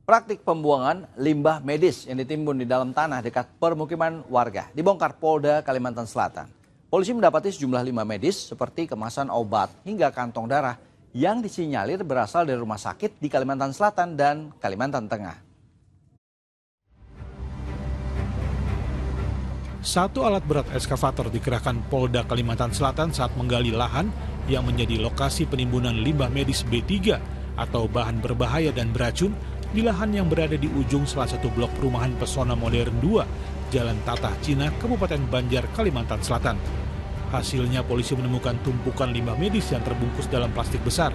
Praktik pembuangan limbah medis yang ditimbun di dalam tanah dekat permukiman warga dibongkar Polda Kalimantan Selatan. Polisi mendapati sejumlah limbah medis seperti kemasan obat hingga kantong darah yang disinyalir berasal dari rumah sakit di Kalimantan Selatan dan Kalimantan Tengah. Satu alat berat ekskavator dikerahkan Polda Kalimantan Selatan saat menggali lahan yang menjadi lokasi penimbunan limbah medis B3 atau bahan berbahaya dan beracun di lahan yang berada di ujung salah satu blok perumahan Pesona Modern 2, Jalan Tatah Cina, Kabupaten Banjar, Kalimantan Selatan. Hasilnya polisi menemukan tumpukan limbah medis yang terbungkus dalam plastik besar.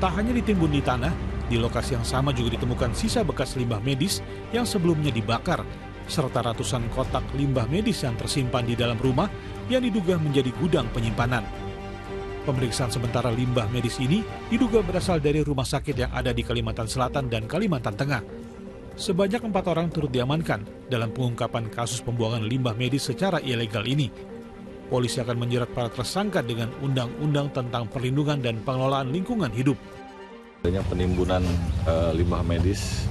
Tak hanya ditimbun di tanah, di lokasi yang sama juga ditemukan sisa bekas limbah medis yang sebelumnya dibakar, serta ratusan kotak limbah medis yang tersimpan di dalam rumah yang diduga menjadi gudang penyimpanan. Pemeriksaan sementara limbah medis ini diduga berasal dari rumah sakit yang ada di Kalimantan Selatan dan Kalimantan Tengah. Sebanyak 4 orang turut diamankan dalam pengungkapan kasus pembuangan limbah medis secara ilegal ini. Polisi akan menjerat para tersangka dengan Undang-Undang tentang Perlindungan dan Pengelolaan Lingkungan Hidup. Adanya penimbunan limbah medis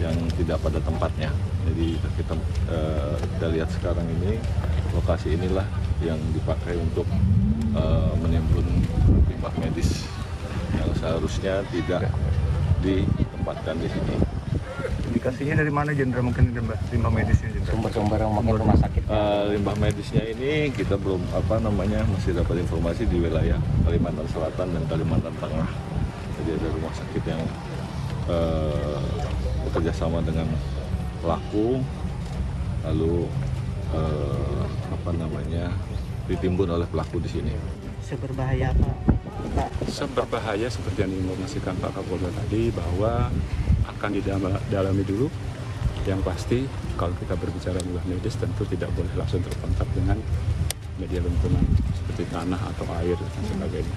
yang tidak pada tempatnya. Jadi kita lihat sekarang ini, lokasi inilah yang dipakai untuk menimbun limbah medis yang seharusnya tidak ditempatkan di sini. Indikasinya dari mana, Jenderal? Mungkin limbah medisnya, sumber-sumber yang mungkin rumah sakit. Limbah medisnya ini kita belum masih dapat informasi di wilayah Kalimantan Selatan dan Kalimantan Tengah. Jadi ada rumah sakit yang bekerja sama dengan pelaku, lalu ditimbun oleh pelaku di sini. Seberbahaya apa, Pak? Seberbahaya seperti yang diinformasikan Pak Kapolda tadi, bahwa akan didalami dulu. Yang pasti kalau kita berbicara limbah medis tentu tidak boleh langsung terkontak dengan media lingkungan seperti tanah atau air dan sebagainya.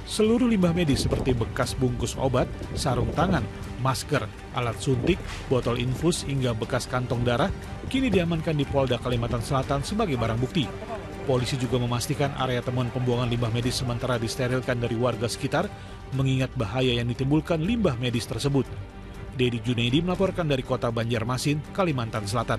Seluruh limbah medis seperti bekas bungkus obat, sarung tangan, masker, alat suntik, botol infus hingga bekas kantong darah kini diamankan di Polda Kalimantan Selatan sebagai barang bukti. Polisi juga memastikan area temuan pembuangan limbah medis sementara disterilkan dari warga sekitar mengingat bahaya yang ditimbulkan limbah medis tersebut. Dedi Junaidi melaporkan dari Kota Banjarmasin, Kalimantan Selatan.